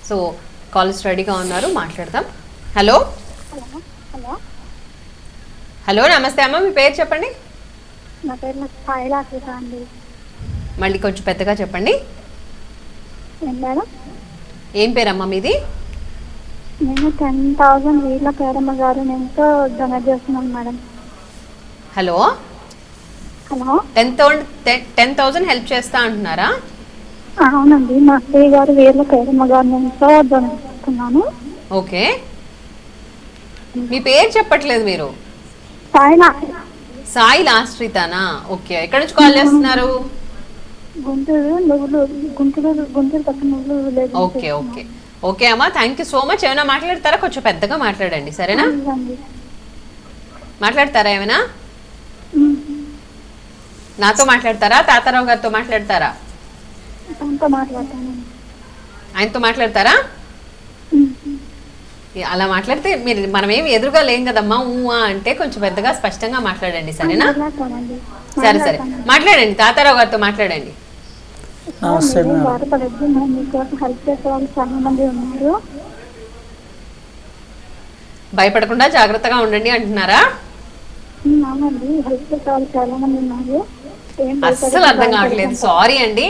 So calls రెడీగా ఉన్నారు, మాట్లాడదాం. హలో హలో హలో నమస్తే అమ్మ, మీ పేరు చెప్పండి. నా పేరు సాయిలా అండి. మళ్ళీ కొంచెం పెద్దగా చెప్పండి. ఏం మేడం? ఏం పేరమ్మా మీది? నేను 10,000 వీళ్ళ పేరమ్మ గారు నేనుతో డొనేట్ చేస్తున్నాను మేడం. హలో హలో 10,000 హెల్ప్ చేస్తా అంటున్నారా? అవునండి, మా అత్తయ్య గారు వీళ్ళ పేరమ్మ గారు నేనుతో డొనేట్ చేస్తున్నాను. ఓకే, మీ పేరు చెప్పట్లేదు మీరు. సాయిలా. సాయి లాస్ట్రీతానా? ఓకే, ఎక్కడి నుంచి కాల్ చేస్తున్నారు? గుంటూరు పక్కన నువ్వులు విలేజ్. ఓకే ఓకే ఓకే అమ్మా, థ్యాంక్ యూ సో మచ్. ఏమైనా మాట్లాడతారా? కొంచెం పెద్దగా మాట్లాడండి, సరేనా? మాట్లాడతారా ఏమైనా? నాతో మాట్లాడతారా, తాతారావు గారితో మాట్లాడతారా? ఆయనతో మాట్లాడతారా? అలా మాట్లాడితే మనం ఏమి ఎదురుగా లేం కదమ్మా. అంటే కొంచెం పెద్దగా స్పష్టంగా మాట్లాడండి, సరేనా? సరే సరే, మాట్లాడండి, తాతారావు గారితో మాట్లాడండి. భయపడకుండా జాగ్రత్తగా ఉండండి అంటున్నారా? అస్సలు అర్థం కావట్లేదు, సారీ అండి.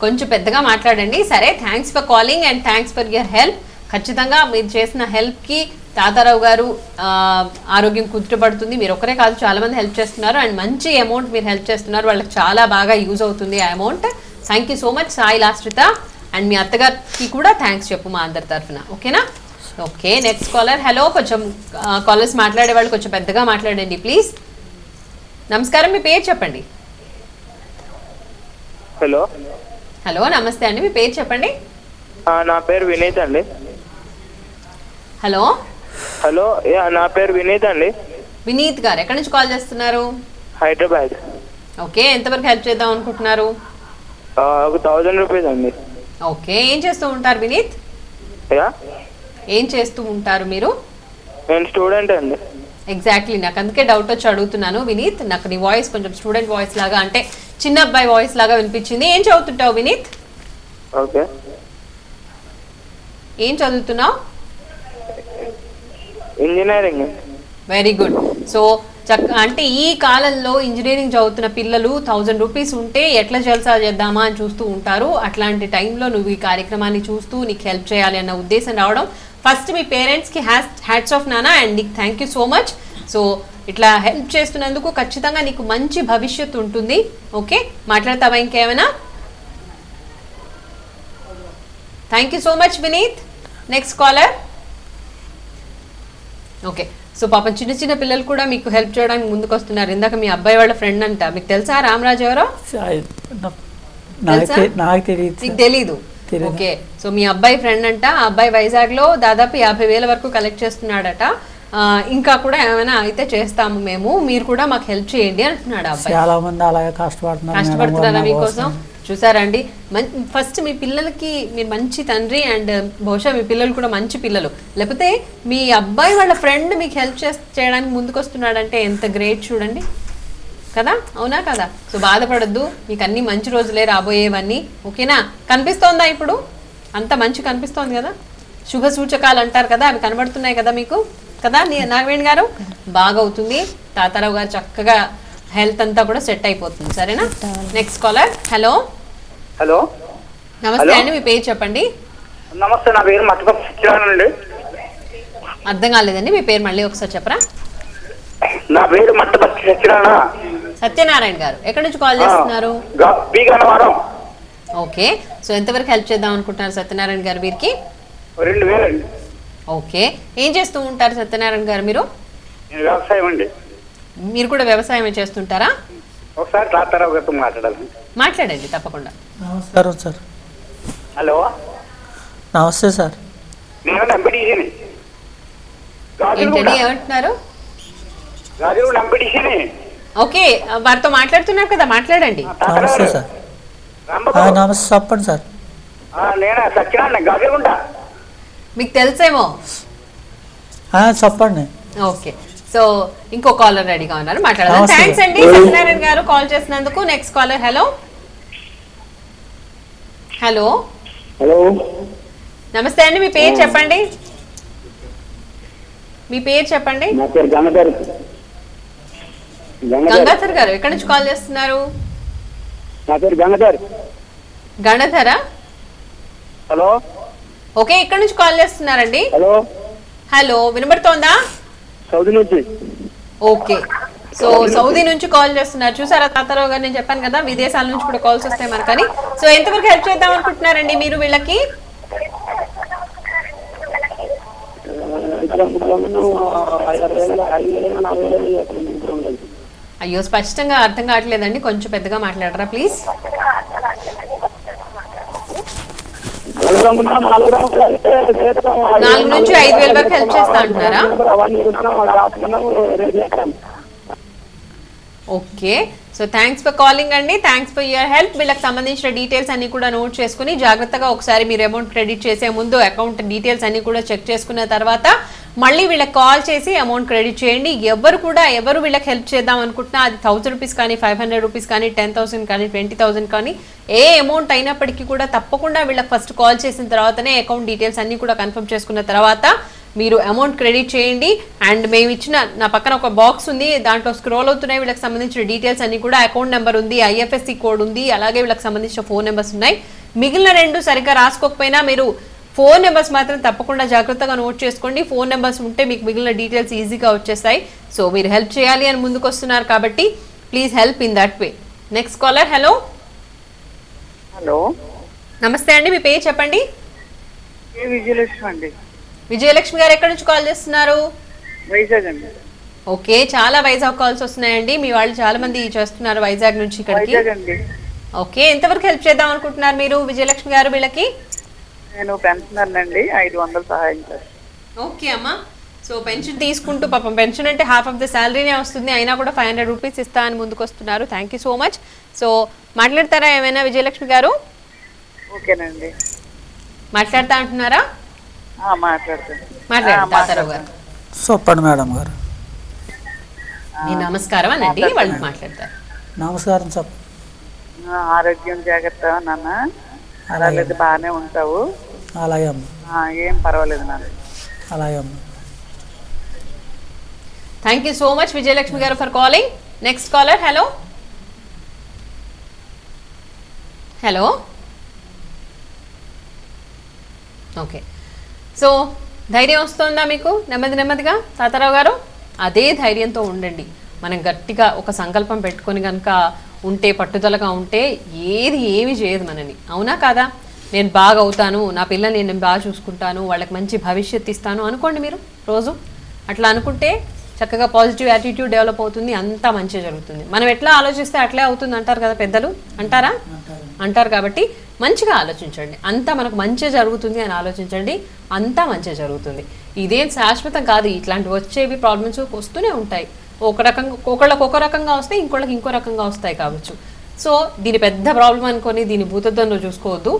కొంచెం పెద్దగా మాట్లాడండి. సరే, thanks for calling and thanks for your help. ఖచ్చితంగా మీరు చేసిన హెల్ప్కి తాతారావు గారు ఆరోగ్యం కుదుటపడుతుంది. మీరు ఒక్కరే కాదు, చాలా మంది హెల్ప్ చేస్తున్నారు అండ్ మంచి అమౌంట్ మీరు హెల్ప్ చేస్తున్నారు. వాళ్ళకి చాలా బాగా యూజ్ అవుతుంది ఆ amount. Thank you so much Sai లాస్ట్రిత. అండ్ మీ అత్తగారికి కూడా థ్యాంక్స్ చెప్పు మా అందరి తరఫున, ఓకేనా? Okay, next caller. హలో, కొంచెం కాలర్స్ మాట్లాడే వాళ్ళు కొంచెం పెద్దగా మాట్లాడండి ప్లీజ్. నమస్కారం, మీ పేరు చెప్పండి. హలో హలో నమస్తే అండి, మీ పేరు చెప్పండి. నా పేరు వినీత్ అండి. హలో హలో నా పేరు వినీత్ అండి. వినీత్ గారు ఎక్కడి నుంచి కాల్ చేస్తున్నారు? హైదరాబాద్. ఓకే, ఎంతవరకు హెల్ప్ చేద్దాం అనుకుంటున్నారు? 1,000 రూపీస్ అండి. ఓకే, ఏం చేస్తూ ఉంటారు వినీత్? ఏం చేస్తూ ఉంటారు మీరు? నేను స్టూడెంట్ అండి. ఎగ్జాక్ట్లీ, నాకు అందుకే డౌట్ వచ్చి అడుగుతున్నాను వినీత్. నాకు నీ వాయిస్ కొంచెం స్టూడెంట్ వాయిస్ లాగా, అంటే చిన్న అబ్బాయి వాయిస్ లాగా వినిపించింది. ఏం చదువుతుంటావు వినీత్? ఓకే, ఏం చదువుతున్నావు? ఇంజనీరింగ్. Very good. సో అంటే ఈ కాలంలో ఇంజనీరింగ్ చదువుతున్న పిల్లలు 1,000 రూపీస్ ఉంటే ఎట్లా జల్సా చేద్దామా అని చూస్తూ ఉంటారు. అట్లాంటి టైంలో నువ్వు ఈ కార్యక్రమాన్ని చూస్తూ నీకు హెల్ప్ చేయాలి అన్న ఉద్దేశం రావడం, ఫస్ట్ మీ పేరెంట్స్కి హ్యాట్స్ ఆఫ్ నానా అండ్ నీకు thank you so much. So ఇట్లా హెల్ప్ చేస్తున్నందుకు ఖచ్చితంగా నీకు మంచి భవిష్యత్తు ఉంటుంది. ఓకే, మాట్లాడతావా ఇంకేమైనా? Thank you so much Vineeth. Next caller. Okay, so పాపం చిన్న చిన్న పిల్లలు కూడా మీకు హెల్ప్ చేయడానికి ముందుకు వస్తున్నారు. ఇందాక మీ అబ్బాయి వాళ్ళ ఫ్రెండ్ అంట, మీకు తెలుసా రామరాజు ఎవరో? నీకు తెలీదు? ఓకే, సో మీ అబ్బాయి ఫ్రెండ్ అంట. ఆ అబ్బాయి వైజాగ్ లో దాదాపు 50,000 వరకు కలెక్ట్ చేస్తున్నాడట. ఇంకా కూడా ఏమైనా అయితే చేస్తాము మేము, మీరు కూడా మాకు హెల్ప్ చేయండి అంటున్నాడు అబ్బాయి. చాలా మంది అలాగే కష్టపడుతున్నారా మీకోసం? చూసారండి, ఫస్ట్ మీ పిల్లలకి మీరు మంచి తండ్రి అండ్ బహుశా మీ పిల్లలు కూడా మంచి పిల్లలు. లేకపోతే మీ అబ్బాయి వాళ్ళ ఫ్రెండ్ మీకు హెల్ప్ చేయడానికి ముందుకు వస్తున్నాడంటే ఎంత గ్రేట్ చూడండి కదా, అవునా కదా? సో బాధపడద్దు, మీకు అన్ని మంచి రోజులే రాబోయేవన్నీ, ఓకేనా? కనిపిస్తోందా ఇప్పుడు? అంత మంచి కనిపిస్తోంది కదా, శుభ సూచకాలు అంటారు కదా, అవి కనబడుతున్నాయి కదా మీకు కదా నాగవేణి గారు? బాగా అవుతుంది, తాతారావు గారు చక్కగా హెల్త్ అంతా కూడా సెట్ అయిపోతుంది, సరేనా? Next caller. హలో హలో నమస్తే అండి, మీ పేరు చెప్పండి. నమస్తే, నా పేరు మట్టపల్లి సత్యనారాయణ అండి. అర్థం కాలేదండి, మీ పేరు మళ్ళీ ఒకసారి చెప్పరా? నా పేరు మట్టపల్లి సత్యనారాయణ. సత్యనారాయణ గారు ఎక్కడి నుంచి కాల్ చేస్తున్నారు? ఓకే, సో ఎంతవరకు హెల్ప్ చేద్దాం అనుకుంటున్నారు సత్యనారాయణ గారు వీరికి? 2,000. ఓకే, ఏం చేస్తూ ఉంటారు సత్యనారాయణ గారు మీరు? వ్యవసాయం అండి. మీరు కూడా వ్యవసాయం చేస్తుంటారా? ఒకసారి తాతారావు గారితో మాట్లాడాలి. మాట్లాడండి తప్పకుండా. నమస్కారం సార్. హలో నమస్తే సార్. నేను ఎంపీటీసీని. ఏంటండి ఏమంటున్నారు? ఓకే, వారితో మాట్లాడుతున్నారు కదా, మాట్లాడండి. నమస్తే సార్. నమస్తే, చెప్పండి సార్. నేను సత్యనారాయణ గాజుగుంట. మీకు తెలుసేమో. చెప్పండి. ఓకే, సో ఇంకో కాలర్ రెడీగా ఉన్నారు, మాట్లాడదాం. థ్యాంక్స్ అండి సత్యనారాయణ గారు కాల్ చేసినందుకు. Next caller. Hello hello hello నమస్తే అండి, మీ పేరు చెప్పండి. మీ పేరు చెప్పండి. నా పేరు గంగాధర్. గంగాధర్ గారు ఎక్కడి నుంచి కాల్ చేస్తున్నారు? నా పేరు గంగాధర్. గణధరా? హలో. ఓకే, ఎక్కడి నుంచి కాల్ చేస్తున్నారండి? హలో. హలో, వినబడుతోందా? సౌదీ నుంచి. ఓకే, సో సౌదీ నుంచి కాల్ చేస్తున్నారు. చూసారా తాతారావు గారు, నేను చెప్పాను కదా విదేశాల నుంచి కూడా కాల్స్ వస్తాయి మనకని. సో ఎంతవరకు హెల్ప్ చేద్దాం అనుకుంటున్నారండి మీరు వీళ్ళకి? అయ్యో, స్పష్టంగా అర్థం కావట్లేదండి, కొంచెం పెద్దగా మాట్లాడరా ప్లీజ్. 4 నుంచి 5,000 వరకు హెల్ప్ చేస్తా అంటున్నారా? Okay, so thanks for calling అండి, థ్యాంక్స్ ఫర్ యువర్ హెల్ప్. వీళ్ళకి సంబంధించిన డీటెయిల్స్ అన్ని కూడా నోట్ చేసుకుని జాగ్రత్తగా ఒకసారి మీరు అమౌంట్ క్రెడిట్ చేసే ముందు అకౌంట్ డీటెయిల్స్ అన్ని కూడా చెక్ చేసుకున్న తర్వాత మళ్ళీ వీళ్ళకి కాల్ చేసి అమౌంట్ క్రెడిట్ చేయండి. ఎవరు వీళ్ళకి హెల్ప్ చేద్దాం అనుకుంటున్నా అది 1000 రూపీస్ కానీ, 500 రూపీస్ కానీ, 10,000 కానీ, 20,000 కానీ, ఏ అమౌంట్ అయినప్పటికీ కూడా తప్పకుండా వీళ్ళకి ఫస్ట్ కాల్ చేసిన తర్వాతనే అకౌంట్ డీటెయిల్స్ అన్ని కూడా కన్ఫర్మ్ చేసుకున్న తర్వాత మీరు అమౌంట్ క్రెడిట్ చేయండి. అండ్ మేము ఇచ్చిన నా పక్కన ఒక బాక్స్ ఉంది, దాంట్లో స్క్రోల్ అవుతున్నాయి వీళ్ళకి సంబంధించిన డీటెయిల్స్ అన్ని కూడా. అకౌంట్ నెంబర్ ఉంది, IFSC కోడ్ ఉంది, అలాగే వీళ్ళకి సంబంధించిన ఫోన్ నెంబర్స్ ఉన్నాయి. మిగిలిన 2 సరిగ్గా రాసుకోకపోయినా మీరు ఫోన్ నెంబర్స్ మాత్రం తప్పకుండా జాగ్రత్తగా నోట్ చేసుకోండి. ఫోన్ నెంబర్స్ ఉంటే మీకు మిగిలిన డీటెయిల్స్ ఈజీగా వచ్చేస్తాయి. సో మీరు హెల్ప్ చేయాలి అని ముందుకు వస్తున్నారు కాబట్టి please help in that way. Next caller. Hello. Hello, నమస్తే అండి, మీ పేరు చెప్పండి. విజయలక్ష్మి అండి. విజయలక్ష్మి గారు ఎక్కడి నుంచి కాల్ చేస్తున్నారు? వైజాగ్ అండి. ఓకే, చాలా వైజాగ్ కాల్స్ వస్తున్నాయండి, మీ వాళ్ళు చాలా మంది చేస్తున్నారు వైజాగ్ నుంచి ఇక్కడికి. ఓకే, ఎంతవరకు హెల్ప్ చేద్దాం అనుకుంటున్నారు మీరు విజయలక్ష్మి గారు వీళ్ళకి? నేను పెన్షనర్ అండి, 500 సహాయం చేస్తాను. ఓకే అమ్మా, సో పెన్షన్ తీసుకుంటూ, పాపం పెన్షన్ అంటే హాఫ్ ఆఫ్ ద శాలరీనే వస్తుంది, అయినా కూడా 500 రూపీస్ ఇస్తా అని ముందుకు వస్తున్నారు. Thank you so much. So మాట్లాడతారా ఏమైనా విజయలక్ష్మి గారు? ఓకేనండి. మాట్లాడతా అంటున్నారా? మాట్లాడతారు గారు. చెప్పండి మేడం గారు. మీ నమస్కారం అనండి, వాళ్ళు మాట్లాడతారు. నమస్కారం చెప్ప. ఆరోగ్యం జాగ్రత్త నాన్న, అలాగే బాగానే ఉంటావు. అలాగే అమ్మా. ఏం పర్వాలేదు నాన్న. అలాగే అమ్మా. Thank you so much Vijayalakshmi garu for calling. Next caller. Hello. Hello. Okay, so ధైర్యం వస్తుందా మీకు నెమ్మదిగా తాతారావు గారు? అదే ధైర్యంతో ఉండండి. మనం గట్టిగా ఒక సంకల్పం పెట్టుకొని కనుక ఉంటే, పట్టుదలగా ఉంటే ఏమి చేయదు మనని, అవునా కాదా? నేను బాగా అవుతాను, నా పిల్లల్ని నేను బాగా చూసుకుంటాను, వాళ్ళకి మంచి భవిష్యత్తు ఇస్తాను అనుకోండి మీరు రోజు. అట్లా అనుకుంటే చక్కగా పాజిటివ్ యాటిట్యూడ్ డెవలప్ అవుతుంది, అంతా మంచిగా జరుగుతుంది. మనం ఎట్లా ఆలోచిస్తే అట్లే అవుతుంది అంటారు కదా పెద్దలు, అంటారు. కాబట్టి మంచిగా ఆలోచించండి, అంతా మనకు మంచిగా జరుగుతుంది అని ఆలోచించండి, అంతా మంచిగా జరుగుతుంది. ఇదేం శాశ్వతం కాదు, ఇట్లాంటివి వచ్చేవి ప్రాబ్లమ్స్ వస్తూనే ఉంటాయి. ఒకళ్ళకి ఒక రకంగా వస్తాయి, ఇంకోళ్ళకి ఇంకో రకంగా వస్తాయి కావచ్చు. సో దీని పెద్ద ప్రాబ్లం అనుకొని దీని భూతద్దంలో చూసుకోవద్దు.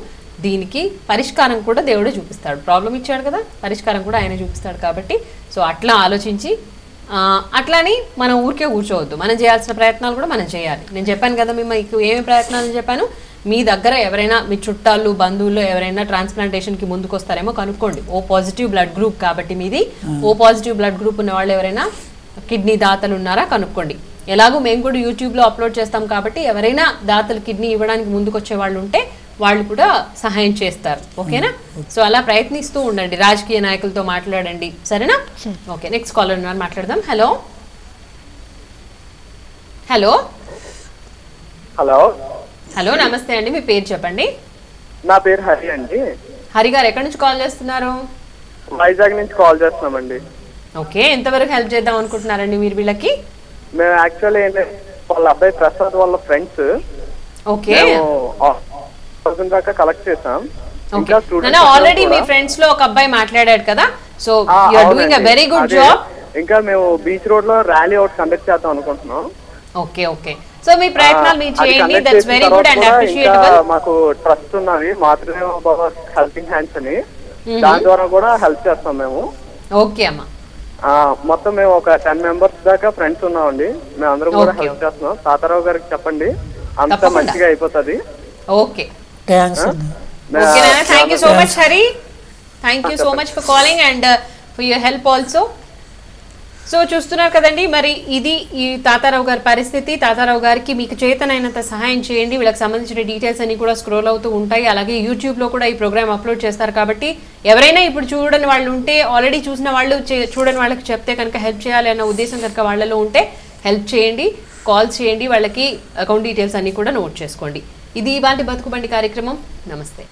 దీనికి పరిష్కారం కూడా దేవుడే చూపిస్తాడు. ప్రాబ్లం ఇచ్చాడు కదా, పరిష్కారం కూడా ఆయన చూపిస్తాడు. కాబట్టి సో అట్లా ఆలోచించి అట్లాని మనం ఊరికే కూర్చోవద్దు, మనం చేయాల్సిన ప్రయత్నాలు కూడా మనం చేయాలి. నేను చెప్పాను కదా మీకు ఏమి ప్రయత్నాలు చెప్పాను. మీ దగ్గర ఎవరైనా మీ చుట్టాలు బంధువులు ఎవరైనా ట్రాన్స్ప్లాంటేషన్కి ముందుకు వస్తారేమో కనుక్కోండి. O పాజిటివ్ బ్లడ్ గ్రూప్ కాబట్టి మీది O పాజిటివ్ బ్లడ్ గ్రూప్ ఉన్న వాళ్ళు ఎవరైనా కిడ్నీ దాతలు ఉన్నారా కనుక్కోండి. ఎలాగో మేము కూడా యూట్యూబ్లో అప్లోడ్ చేస్తాం కాబట్టి ఎవరైనా దాతలు కిడ్నీ ఇవ్వడానికి ముందుకు వచ్చే వాళ్ళు ఉంటే వాళ్ళు కూడా సహాయం చేస్తారు. ఓకేనా? సో అలా ప్రయత్నిస్తూ ఉండండి, రాజకీయ నాయకులతో మాట్లాడండి, సరేనా? ఓకే, నెక్స్ట్ కాలర్ ఉన్నారు, మాట్లాడదాం. హలో. హలో. హలో, నమస్తే అండి, మీ పేరు చెప్పండి. నా పేరు హరి అండి. హరి గారు ఎక్కడి నుంచి కాల్ చేస్తున్నారు? వైజాగ్ నుంచి కాల్ చేస్తున్నామండి. ఓకే, ఎంతవరకు హెల్ప్ చేద్దాం అనుకుంటున్నారండి మీరు వీళ్ళకి? మేము యాక్చువల్లీ వాళ్ళ అబ్బాయి ప్రసాద్ వాళ్ళ ఫ్రెండ్స్. ఓకే, దాకా కలెక్ట్ చేసాం. ఆల్రెడీ మీ ఫ్రెండ్స్ లో ఒక అబ్బాయి మాట్లాడాడు కదా, so you are doing a very good job. ఇంకా మేము బీచ్ రోడ్ లో ర్యాలీ అవుట్ కండక్ట్ చేద్దాం అనుకుంటున్నాం. ఓకే ఓకే, సో మీ ప్రయత్నాలు మీరు చేయండి, that's very good and appreciable. మాకు ట్రస్ట్ ఉన్నది మాతృదేవ భవ హెల్పింగ్ హ్యాండ్స్ అని, దాని ద్వారా కూడా హెల్ప్ చేస్తాం మేము. ఓకే అమ్మా, మొత్తం మేము ఒక 10 మెంబర్స్ దాకా ఫ్రెండ్స్ ఉన్నామండి, మేము అందరం కూడా హెల్ప్ చేస్తున్నాం. తాతారావు గారికి చెప్పండి, అంతా మంచిగా అయిపోతుంది. Okay, thank you so much Hari. Thank you so much for calling and for your help also. So చూస్తున్నారు కదండి, మరి ఇది ఈ తాతారావు గారి పరిస్థితి. తాతారావు గారికి మీకు చేతనైనంత సహాయం చేయండి. వీళ్ళకి సంబంధించిన డీటెయిల్స్ అన్ని కూడా స్క్రోల్ అవుతూ ఉంటాయి. అలాగే యూట్యూబ్లో కూడా ఈ ప్రోగ్రామ్ అప్లోడ్ చేస్తారు. కాబట్టి ఎవరైనా ఇప్పుడు చూడని వాళ్ళు ఉంటే, ఆల్రెడీ చూసిన వాళ్ళు చూడని వాళ్ళకి చెప్తే కనుక హెల్ప్ చేయాలి అన్న ఉద్దేశం కనుక వాళ్ళలో ఉంటే హెల్ప్ చేయండి, కాల్ చేయండి, వాళ్ళకి అకౌంట్ డీటెయిల్స్ అన్ని కూడా నోట్ చేసుకోండి. ఇది ఇవాళ బతుకుబండి కార్యక్రమం. నమస్తే.